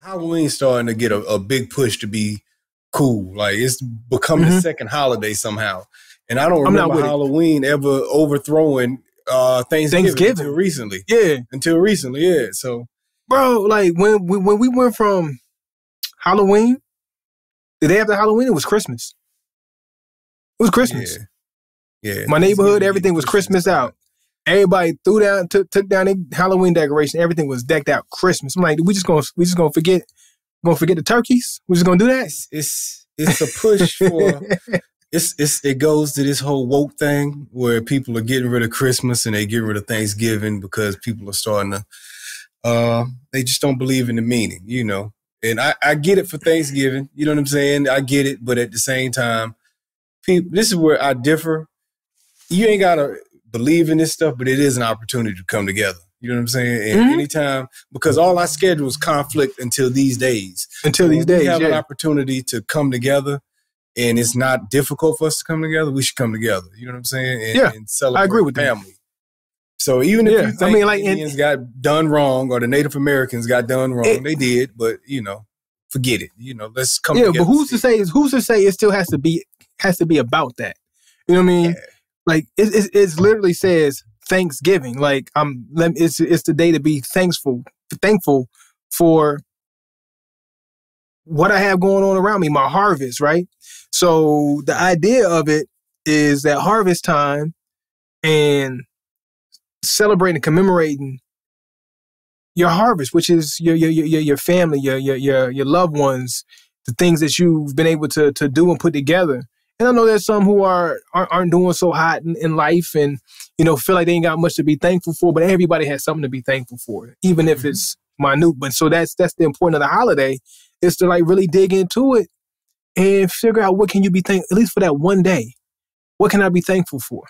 Halloween's starting to get a big push to be cool. Like it's become the second holiday somehow. And I don't remember Halloween ever overthrowing Thanksgiving until recently. Yeah. Until recently, yeah. So, bro, like when we went from Halloween, the day after Halloween, it was Christmas. It was Christmas. Yeah. My neighborhood, everything was Christmas out. Everybody took down their Halloween decoration. Everything was decked out Christmas. I'm like, we just gonna forget the turkeys? We're just gonna do that? It's a push for it goes to this whole woke thing where people are getting rid of Christmas and they get rid of Thanksgiving because people are starting to they just don't believe in the meaning, you know. And I get it for Thanksgiving, you know what I'm saying? I get it, but at the same time, people, this is where I differ. You ain't gotta believe in this stuff, but it is an opportunity to come together. You know what I'm saying? And anytime, because all our schedules conflict until these days. We have an opportunity to come together, and it's not difficult for us to come together. We should come together. You know what I'm saying? And celebrate I agree with family. That. So even if you think the Indians got done wrong or the Native Americans got done wrong, they did. But you know, forget it. You know, let's come together. Yeah, but who's to say it still has to be about that? You know what I mean? Yeah. Like it literally says Thanksgiving. Like it's the day to be thankful for what I have going on around me, my harvest, right? So the idea of it is that harvest time and celebrating, commemorating your harvest, which is your family, your loved ones, the things that you've been able to do and put together. And I know there's some who aren't doing so hot in life and, you know, feel like they ain't got much to be thankful for, but everybody has something to be thankful for, even if it's minute. But so that's the importance of the holiday, is to like really dig into it and figure out what can you be thankful, at least for that one day. What can I be thankful for?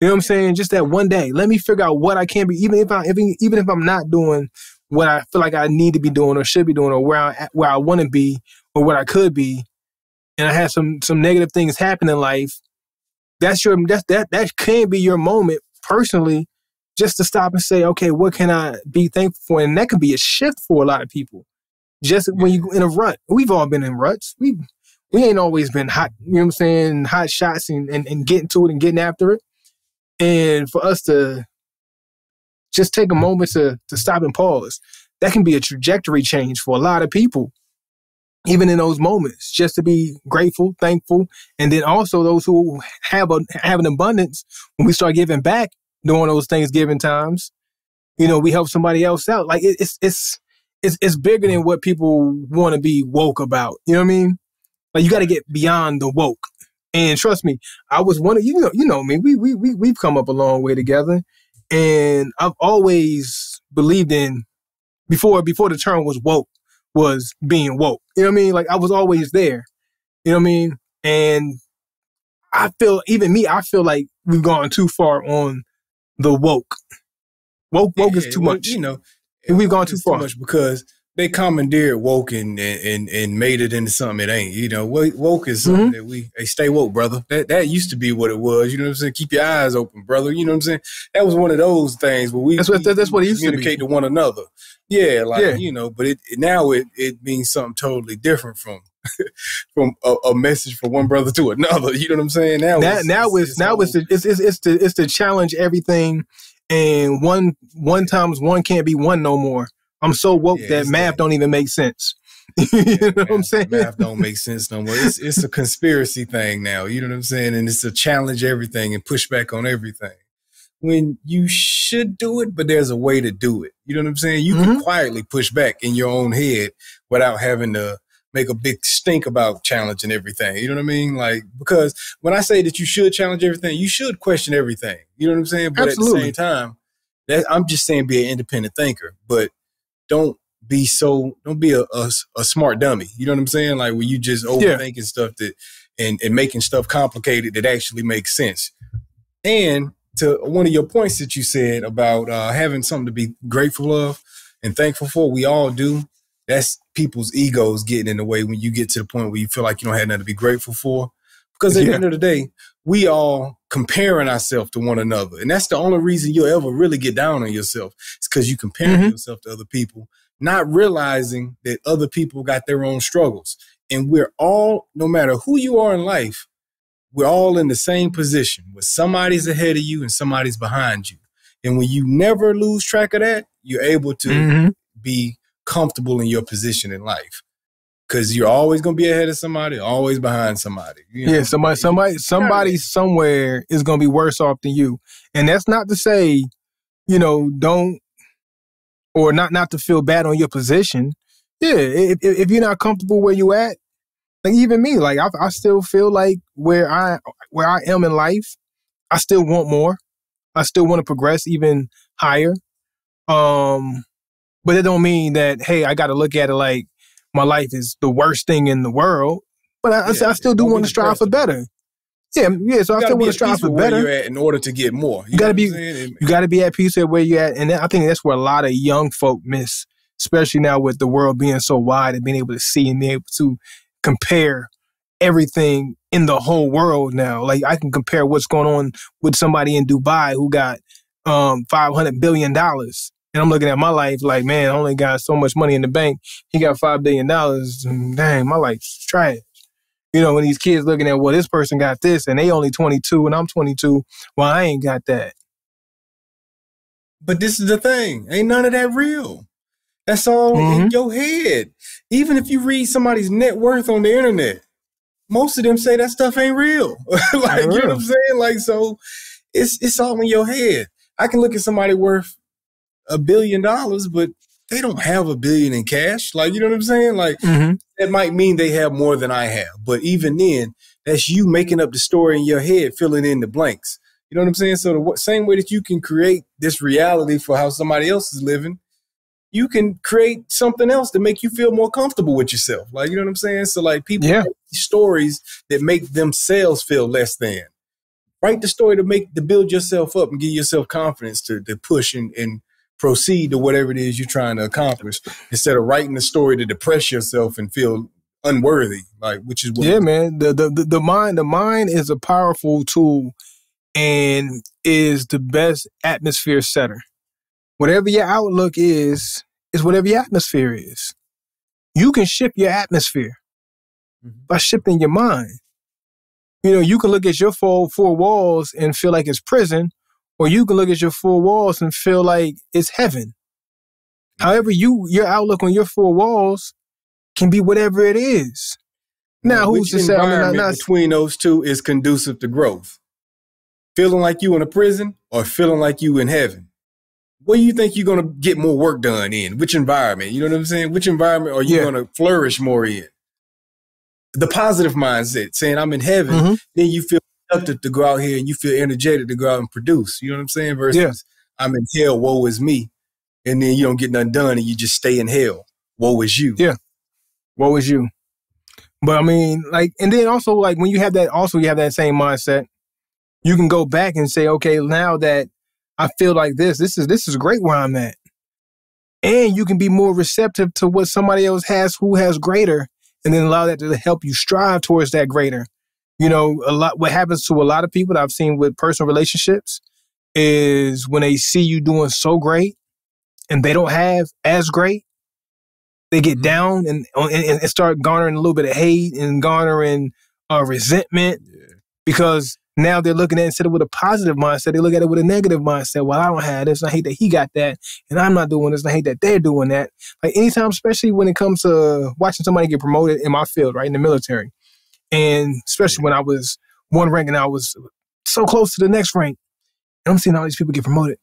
You know what I'm saying? Just that one day. Let me figure out what I can be, even if I'm not doing what I feel like I need to be doing or should be doing or where I want to be or what I could be. And I have some negative things happen in life, that can be your moment personally, just to stop and say, okay, what can I be thankful for? And that can be a shift for a lot of people. Just when you in a rut, we've all been in ruts. We ain't always been hot, you know what I'm saying, hot shots and getting to it and getting after it. And for us to just take a moment to stop and pause, that can be a trajectory change for a lot of people. Even in those moments, just to be grateful, thankful, and then also those who have an abundance, when we start giving back during those Thanksgiving times, you know, we help somebody else out. Like it's bigger than what people want to be woke about. You know what I mean? Like you got to get beyond the woke. And trust me, I was one of you know me. We've come up a long way together, and I've always believed in before the term was woke. Was being woke. You know what I mean? Like I was always there. You know what I mean? And I feel like we've gone too far on the woke. Woke is too much. You know, we've gone too far. Too much because they commandeered woke and made it into something it ain't. You know, woke is something that hey, stay woke, brother. That used to be what it was. You know what I'm saying? Keep your eyes open, brother. You know what I'm saying? That was one of those things where that's what it used to communicate to one another. Yeah, you know, but now it means something totally different from a message from one brother to another. You know what I'm saying? It's to challenge everything, and one times one can't be one no more. I'm so woke that math don't even make sense. You know what I'm saying? Math don't make sense no more. It's a conspiracy thing now. You know what I'm saying? And it's to challenge everything and push back on everything. When you should do it, but there's a way to do it. You know what I'm saying? You can quietly push back in your own head without having to make a big stink about challenging everything. You know what I mean? Like, because when I say that you should challenge everything, you should question everything. You know what I'm saying? But Absolutely. At the same time, I'm just saying be an independent thinker, but don't be a smart dummy. You know what I'm saying? Like when you just overthinking stuff and making stuff complicated that actually makes sense. And to one of your points that you said about having something to be grateful of and thankful for, we all do. That's people's egos getting in the way when you get to the point where you feel like you don't have nothing to be grateful for. Because at the end of the day, we all comparing ourselves to one another. And that's the only reason you'll ever really get down on yourself. It's because you comparing yourself to other people not realizing that other people got their own struggles. And we're all, no matter who you are in life, we're all in the same position where somebody's ahead of you and somebody's behind you. And when you never lose track of that, you're able to be comfortable in your position in life. Because you're always going to be ahead of somebody, always behind somebody. You know? Yeah, somebody somewhere is going to be worse off than you. And that's not to say, don't, or not to feel bad on your position. Yeah, if you're not comfortable where you at, like even me, like I still feel like where I am in life, I still want more. I still want to progress even higher. But it don't mean that, hey, I got to look at it like my life is the worst thing in the world. But I still do want to strive for better. Yeah. So I still want to strive for better. Where you're at in order to get more. You got to be at peace at where you're at, and I think that's where a lot of young folk miss, especially now with the world being so wide and being able to see and being able to compare everything in the whole world now. Like I can compare what's going on with somebody in Dubai who got $500 billion. And I'm looking at my life like, man, I only got so much money in the bank. He got $5 billion. And dang, my life's trash. When these kids looking at, well, this person got this and they only 22 and I'm 22. Well, I ain't got that. But this is the thing. Ain't none of that real. That's all in your head. Even if you read somebody's net worth on the internet, most of them say that stuff ain't real. Like, you know what I'm saying? Like, so it's all in your head. I can look at somebody worth $1 billion, but they don't have $1 billion in cash. Like, you know what I'm saying? Like, that might mean they have more than I have. But even then, that's you making up the story in your head, filling in the blanks. You know what I'm saying? So the same way that you can create this reality for how somebody else is living, you can create something else to make you feel more comfortable with yourself. Like, you know what I'm saying? So like people make stories that make themselves feel less than. Write the story to build yourself up and give yourself confidence to push and proceed to whatever it is you're trying to accomplish, instead of writing the story to depress yourself and feel unworthy. Like, which is what man. The mind is a powerful tool and is the best atmosphere setter. Whatever your outlook is whatever your atmosphere is. You can shift your atmosphere by shifting your mind. You can look at your four walls and feel like it's prison, or you can look at your four walls and feel like it's heaven. However, your outlook on your four walls can be whatever it is. Now, who's to say? Environment between those two is conducive to growth? Feeling like you in a prison or feeling like you in heaven? What do you think you're going to get more work done in? Which environment? You know what I'm saying? Which environment are you going to flourish more in? The positive mindset, saying I'm in heaven, then you feel productive to go out here and you feel energetic to go out and produce. You know what I'm saying? Versus I'm in hell, woe is me. And then you don't get nothing done and you just stay in hell. Woe is you. Yeah. Woe is you. But I mean, like, and then also like when you have that same mindset, you can go back and say, okay, now that I feel like this is great where I'm at. And you can be more receptive to what somebody else has who has greater, and then allow that to help you strive towards that greater. What happens to a lot of people that I've seen with personal relationships is when they see you doing so great and they don't have as great, they get down and start garnering a little bit of hate and garnering resentment because now they're looking at it instead of with a positive mindset, they look at it with a negative mindset. Well, I don't have this. I hate that he got that. And I'm not doing this. And I hate that they're doing that. Like anytime, especially when it comes to watching somebody get promoted in my field, right, in the military. And especially when I was one rank and I was so close to the next rank. And I'm seeing all these people get promoted.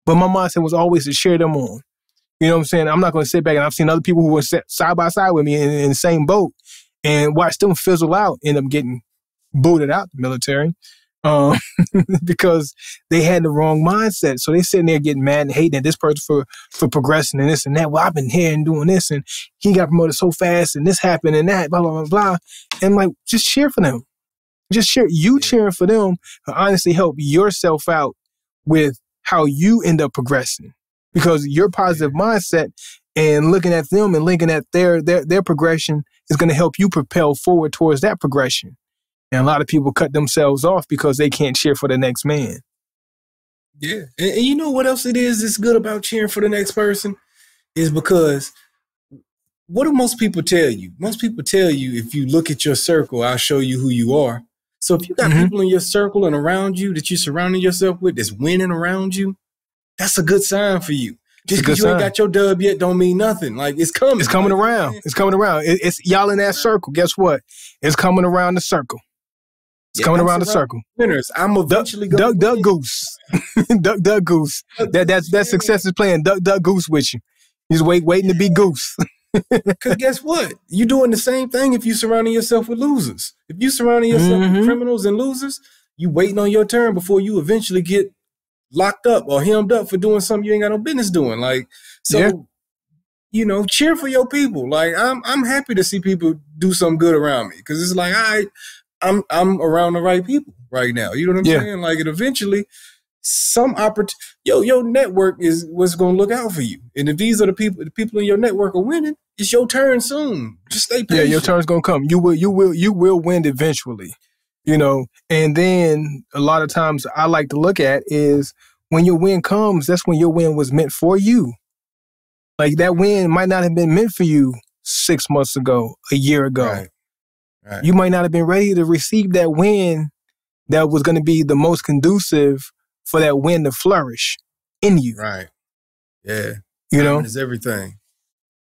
But my mindset was always to cheer them on. You know what I'm saying? I'm not going to sit back, and I've seen other people who were side by side with me in the same boat and watch them fizzle out, end up getting booted out the military because they had the wrong mindset. So they sitting there getting mad and hating at this person for progressing and this and that. Well, I've been here and doing this, and he got promoted so fast, and this happened and that, blah, blah, blah, blah. And like, just cheer for them. Just cheer. You cheering for them will honestly help yourself out with how you end up progressing, because your positive mindset and looking at them and linking at their progression is going to help you propel forward towards that progression. And a lot of people cut themselves off because they can't cheer for the next man. Yeah. And you know what else it is that's good about cheering for the next person? is because what do most people tell you? Most people tell you, if you look at your circle, I'll show you who you are. So if you got people in your circle and around you that you're surrounding yourself with that's winning around you, that's a good sign for you. Just because you ain't got your dub yet don't mean nothing. Like, it's coming. It's coming around. It's coming around. It's y'all in that circle. Guess what? It's coming around the circle. It's coming around the circle. Winners. I'm eventually going Duck Goose. Duck Goose. That success is playing Duck Goose with you. He's waiting to be Goose. Because guess what? You're doing the same thing if you surrounding yourself with losers. If you surrounding yourself with criminals and losers, you waiting on your turn before you eventually get locked up or hemmed up for doing something you ain't got no business doing. Like, so, you know, cheer for your people. Like, I'm happy to see people do something good around me, because it's like, I'm around the right people right now. You know what I'm saying? Like, and eventually some your network is what's going to look out for you. And if these are the people in your network are winning, it's your turn soon. Just stay patient. Yeah, your turn's going to come. You will win eventually. You know, and then a lot of times I like to look at is when your win comes, that's when your win was meant for you. Like, that win might not have been meant for you 6 months ago, a year ago. Right. You might not have been ready to receive that win that was going to be the most conducive for that win to flourish in you. Right. Yeah. You know, is everything.